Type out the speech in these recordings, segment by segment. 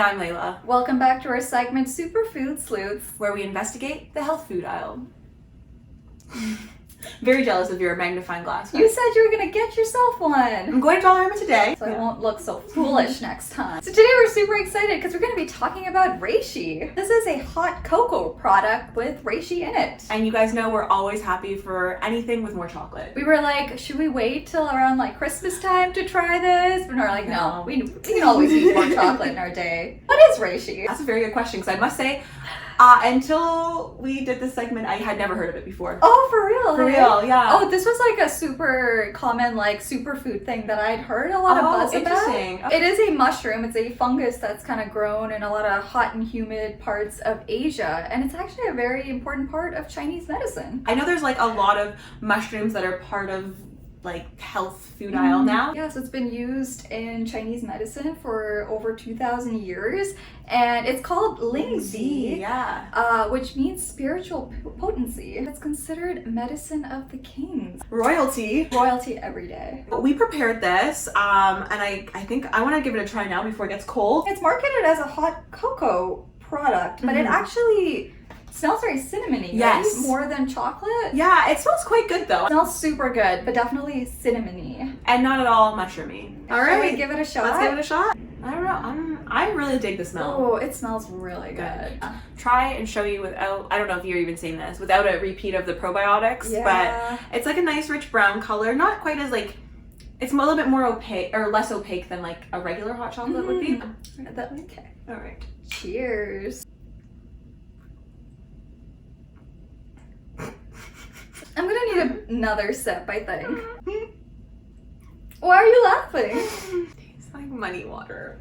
And I'm Layla. Welcome back to our segment Superfood Sleuths, where we investigate the health food aisle. Very jealous of your magnifying glass. You said you were going to get yourself one. I'm going to Ganoderma today. So I won't look so foolish next time. So today we're super excited because we're going to be talking about Reishi. This is a hot cocoa product with Reishi in it. And you guys know we're always happy for anything with more chocolate. We were like, should we wait till around like Christmas time to try this? But we're like, no, we can always eat more chocolate in our day. What is Reishi? That's a very good question because I must say, until we did this segment, I had never heard of it before. Oh, for real? For real, yeah. Oh, this was like a super common like superfood thing that I'd heard a lot of buzz interesting. about. It is a mushroom. It's a fungus that's kind of grown in a lot of hot and humid parts of Asia, and it's actually a very important part of Chinese medicine. I know there's like a lot of mushrooms that are part of like health food aisle now. Yes, it's been used in Chinese medicine for over 2,000 years, and it's called Lingzi, which means spiritual potency. It's considered medicine of the kings. Royalty every day. We prepared this, and I think I want to give it a try now before it gets cold. It's marketed as a hot cocoa product, but it actually smells very cinnamony, yes. Right? More than chocolate. Yeah, it smells quite good though. It smells super good, but definitely cinnamony. And not at all mushroomy. All right. Shall we give it a shot? Let's give it a shot. I don't know. I really dig the smell. Oh, it smells really good. Try and show you without, I don't know if you're even seeing this, without a repeat of the probiotics, but it's like a nice rich brown color. Not quite as like, it's a little bit more opaque, or less opaque than like a regular hot chocolate would be. Okay. All right. Cheers. I'm gonna need another sip, I think. Why are you laughing? It tastes like money water.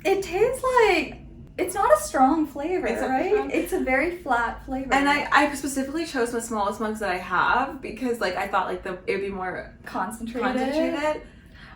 It tastes like, it's not a strong flavor, right? It's a very flat flavor. And I specifically chose the smallest mugs that I have because like I thought like it would be more concentrated.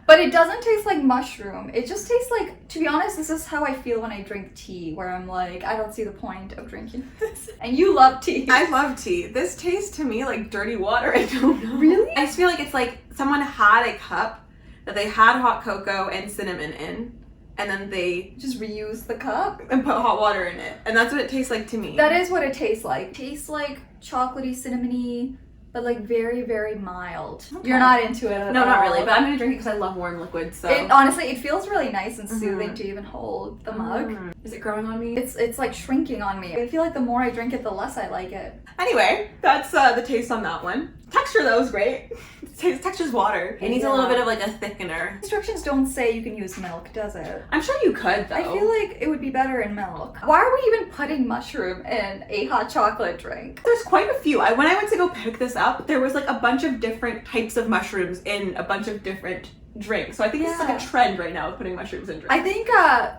But it doesn't taste like mushroom. It just tastes like, to be honest, this is how I feel when I drink tea, where I'm like, I don't see the point of drinking this. And you love tea. I love tea. This tastes to me like dirty water. I don't know. Really? I just feel like it's like someone had a cup that they had hot cocoa and cinnamon in, and then they just reuse the cup and put hot water in it. And that's what it tastes like to me. That is what it tastes like. It tastes like chocolatey, cinnamony, but like very, very mild. Okay. You're not into it at all. No, not really, but I'm gonna drink it because I love warm liquids. So honestly, it feels really nice and soothing to even hold the mug. Is it growing on me? It's like shrinking on me. I feel like the more I drink it, the less I like it. Anyway, that's the taste on that one. Texture though is great. Texture's water. It needs a little bit of like a thickener. Instructions don't say you can use milk, does it? I'm sure you could though. I feel like it would be better in milk. Why are we even putting mushroom in a hot chocolate drink? There's quite a few. When I went to go pick this up, there was like a bunch of different types of mushrooms in a bunch of different drinks. So I think it's like a trend right now of putting mushrooms in drinks. I think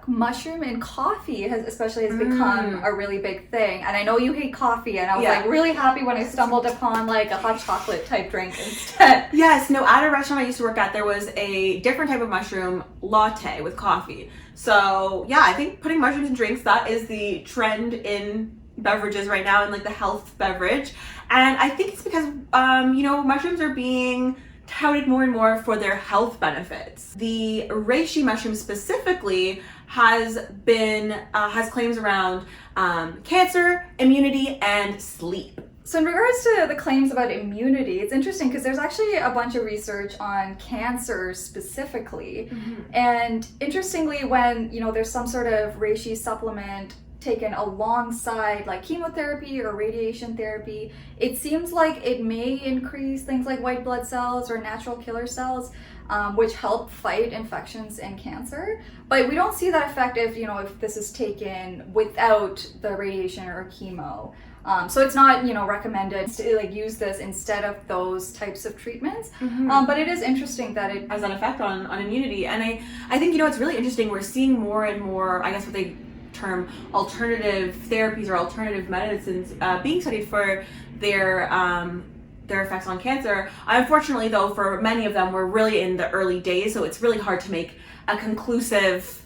mushroom in coffee has become a really big thing. And I know you hate coffee, and I was like really happy when I stumbled upon like a hot chocolate type drink instead. Yes, no, at a restaurant I used to work at, there was a different type of mushroom latte with coffee. So yeah, I think putting mushrooms in drinks, that is the trend in beverages right now, in like the health beverage. And I think it's because mushrooms are being touted more and more for their health benefits. The reishi mushroom specifically has claims around cancer, immunity, and sleep. So in regards to the claims about immunity, it's interesting because there's actually a bunch of research on cancer specifically. And interestingly, when there's some sort of reishi supplement taken alongside like chemotherapy or radiation therapy, it seems like it may increase things like white blood cells or natural killer cells, which help fight infections and cancer. But we don't see that effect if this is taken without the radiation or chemo. So it's not recommended to like use this instead of those types of treatments. But it is interesting that it has an effect on immunity. And I think it's really interesting. We're seeing more and more, I guess what they term alternative therapies or alternative medicines being studied for their effects on cancer. Unfortunately though, for many of them, we're really in the early days, so it's really hard to make a conclusive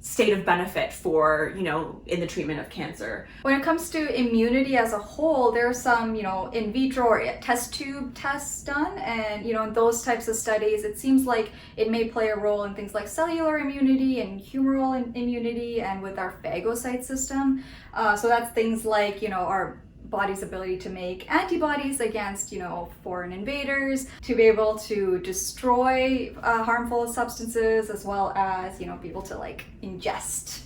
state of benefit for, in the treatment of cancer. When it comes to immunity as a whole, there are some, in vitro or test tube tests done, and, in those types of studies, it seems like it may play a role in things like cellular immunity and humoral immunity and with our phagocyte system. So that's things like, our body's ability to make antibodies against, foreign invaders, to be able to destroy harmful substances, as well as, be able to ingest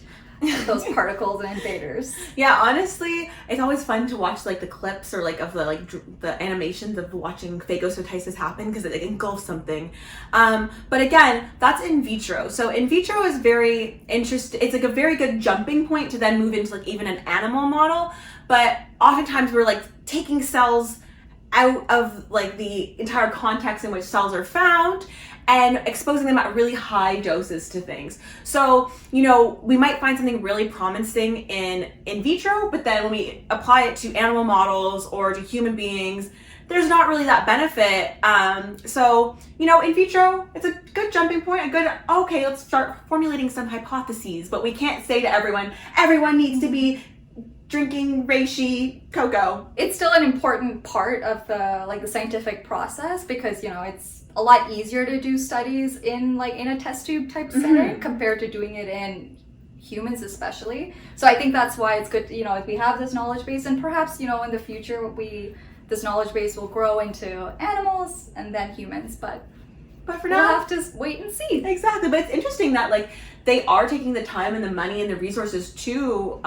those particles and invaders. Yeah, honestly, it's always fun to watch the clips or of the animations of watching phagocytosis happen, because it engulfs something. But again, that's in vitro. So in vitro is very interesting. It's a very good jumping point to then move into even an animal model. But oftentimes we're taking cells out of the entire context in which cells are found and exposing them at really high doses to things. So, we might find something really promising in vitro, but then when we apply it to animal models or to human beings, there's not really that benefit. So, in vitro, it's a good jumping point, okay, let's start formulating some hypotheses, but we can't say to everyone needs to be drinking reishi cocoa. It's still an important part of the scientific process, because it's a lot easier to do studies in a test tube type setting compared to doing it in humans especially. So I think that's why it's good, if we have this knowledge base, and perhaps in the future this knowledge base will grow into animals and then humans, but for now we'll have to wait and see. Exactly. But it's interesting that they are taking the time and the money and the resources to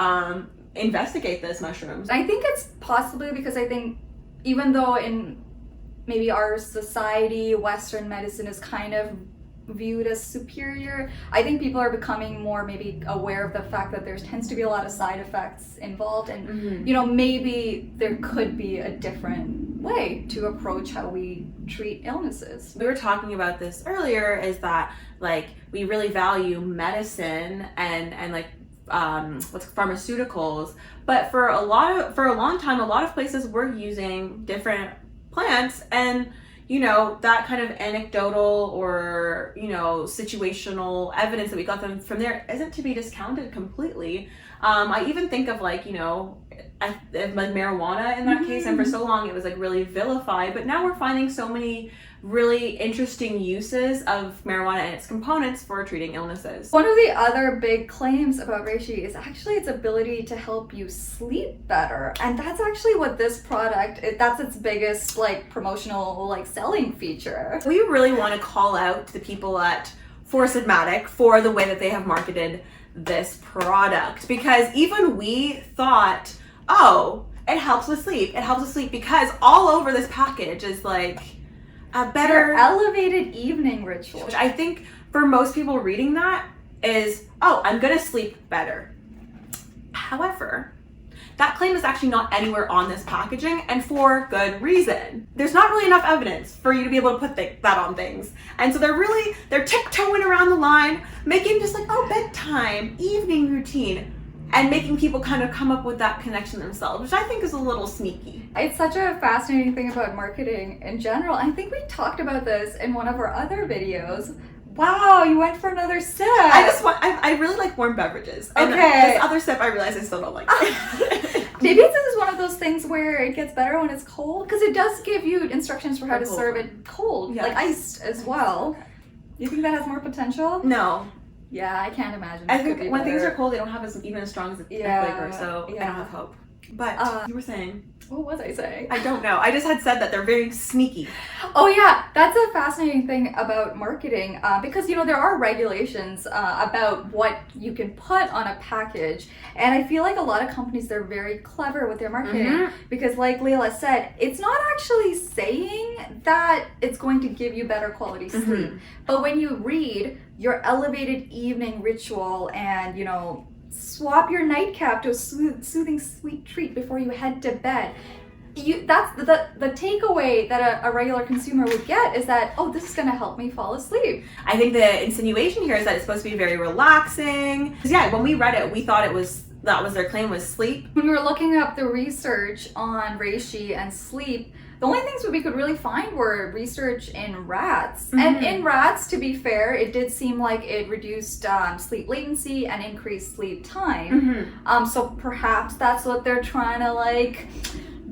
investigate this mushrooms. I think it's possibly because I think even though in maybe our society, Western medicine is kind of viewed as superior, I think people are becoming more maybe aware of the fact that there tends to be a lot of side effects involved, and maybe there could be a different way to approach how we treat illnesses. We were talking about this earlier, is that we really value medicine and pharmaceuticals, but for a long time, a lot of places were using different plants, and that kind of anecdotal or situational evidence that we got them from there isn't to be discounted completely. I even think of marijuana in that case, and for so long it was really vilified, but now we're finding so many really interesting uses of marijuana and its components for treating illnesses. One of the other big claims about reishi is actually its ability to help you sleep better, and that's actually what this product, that's its biggest promotional selling feature. We really want to call out the people at Pharmacology for the way that they have marketed this product, because even we thought, it helps with sleep. It helps with sleep because all over this package is a better your elevated evening ritual. Which I think for most people reading that is, I'm gonna sleep better. However, that claim is actually not anywhere on this packaging, and for good reason. There's not really enough evidence for you to be able to put that on things. And so they're tiptoeing around the line, making just bedtime, evening routine, and making people kind of come up with that connection themselves, which I think is a little sneaky. It's such a fascinating thing about marketing in general. I think we talked about this in one of our other videos. Wow, you went for another sip. I really like warm beverages. Okay. And this other sip, I realize I still don't like. Maybe this is one of those things where it gets better when it's cold, because it does give you instructions for how to serve it cold, yes. Iced as well. You think that has more potential? No. Yeah, I can't imagine. I think when things are cold, they don't have even as strong as a flavor, so yeah. I don't have hope. But you were saying... What was I saying? I don't know. I just had said that they're very sneaky. Oh yeah, that's a fascinating thing about marketing, because there are regulations about what you can put on a package, and I feel like a lot of companies, they're very clever with their marketing, because like Leila said, it's not actually saying that it's going to give you better quality sleep, but when you read your elevated evening ritual and swap your nightcap to a soothing sweet treat before you head to bed, that's the takeaway that a regular consumer would get, is that, this is going to help me fall asleep. I think the insinuation here is that it's supposed to be very relaxing. Yeah, when we read it, we thought that was their claim, was sleep. When we were looking up the research on reishi and sleep, The only things we could really find were research in rats. And in rats, to be fair, it did seem like it reduced sleep latency and increased sleep time. So perhaps that's what they're trying to like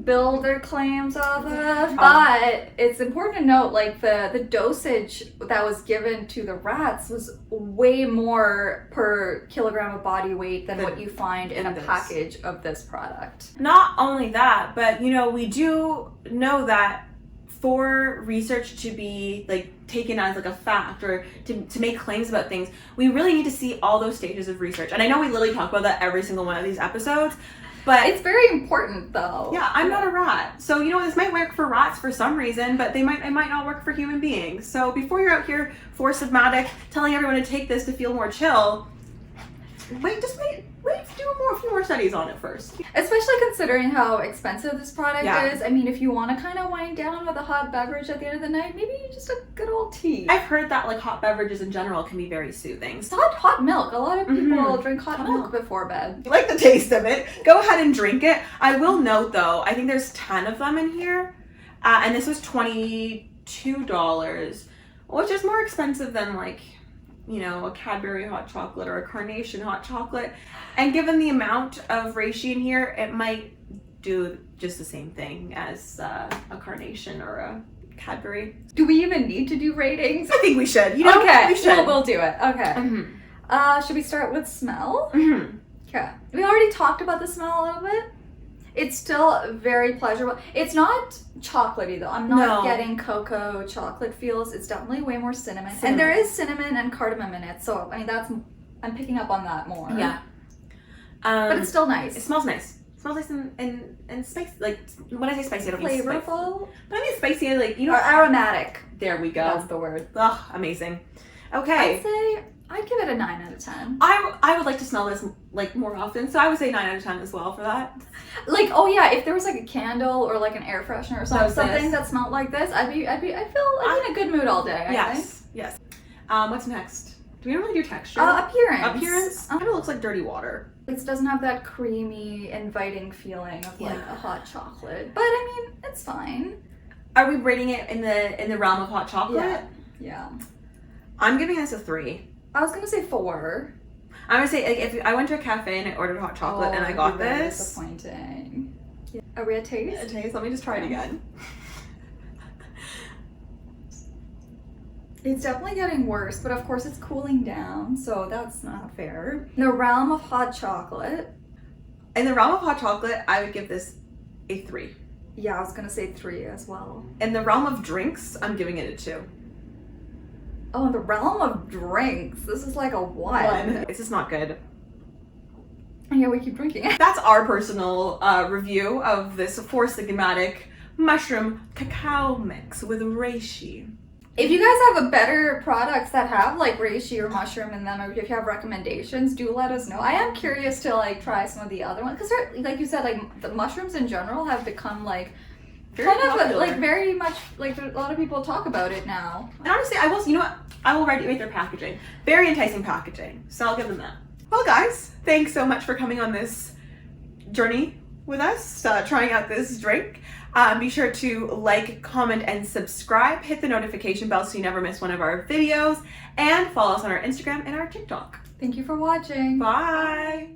build their claims off of. But it's important to note, like, the dosage that was given to the rats was way more per kilogram of body weight than what you find in a package of this product. Not only that, but you know, we do know that for research to be like taken as like a fact or to make claims about things, we really need to see all those stages of research. And I know we literally talk about that every single one of these episodes, but it's very important though. Yeah, I'm not a rat. So, you know, this might work for rats for some reason, but it might not work for human beings. So before you're out here for Submatic telling everyone to take this to feel more chill, wait to do a few more studies on it first. Especially considering how expensive this product is. I mean, if you want to kind of wind down with a hot beverage at the end of the night, maybe just a good old tea. I've heard that like hot beverages in general can be very soothing. It's hot milk. A lot of people drink hot milk before bed. You like the taste of it, go ahead and drink it. I will note though, I think there's 10 of them in here, and this was $22, which is more expensive than like, you know, a Cadbury hot chocolate or a Carnation hot chocolate. And given the amount of reishi in here, it might do just the same thing as a Carnation or a Cadbury. Do we even need to do ratings? I think we should. You know, okay, we should. We'll do it. Okay. Should we start with smell? Okay. We already talked about the smell a little bit. It's still very pleasurable. It's not chocolatey though. I'm not getting cocoa chocolate feels. It's definitely way more cinnamon. And there is cinnamon and cardamom in it. So I mean I'm picking up on that more. Yeah. But it's still nice. It smells nice. It smells nice and spicy. Like when I say spicy, I don't mean spicy. Flavorful. But I mean spicy, like, you know. Or aromatic. There we go. That's the word. Oh, amazing. Okay. I'd give it a 9 out of 10. I would like to smell this like more often, so I would say 9 out of 10 as well for that. Like, oh yeah, if there was like a candle or like an air freshener or something that smelled like this, I feel I'd be in a good mood all day. I think. Yes. What's next? Do we really do texture? Appearance. Kind of looks like dirty water. It doesn't have that creamy, inviting feeling of like a hot chocolate, but I mean, it's fine. Are we rating it in the realm of hot chocolate? Yeah. I'm giving this a 3. I was gonna say 4. I'm gonna say, like, if I went to a cafe and I ordered hot chocolate and I got this. Disappointing. Are we at taste? A taste. Let me just try it again. It's definitely getting worse, but of course it's cooling down, so that's not fair. In the realm of hot chocolate. In the realm of hot chocolate, I would give this a 3. Yeah, I was gonna say 3 as well. In the realm of drinks, I'm giving it a 2. Oh, in the realm of drinks, this is like a 1. This is not good. Yeah, we keep drinking. That's our personal review of this 4-sigmatic mushroom cacao mix with reishi. If you guys have a better products that have like reishi or mushroom in them, or if you have recommendations, do let us know. I am curious to like try some of the other ones because, like you said, like the mushrooms in general have become like very much like a lot of people talk about it now. And honestly, I will rate their packaging. Very enticing packaging, so I'll give them that. Well, guys, thanks so much for coming on this journey with us, trying out this drink. Be sure to like, comment, and subscribe. Hit the notification bell so you never miss one of our videos, and follow us on our Instagram and our TikTok. Thank you for watching. Bye.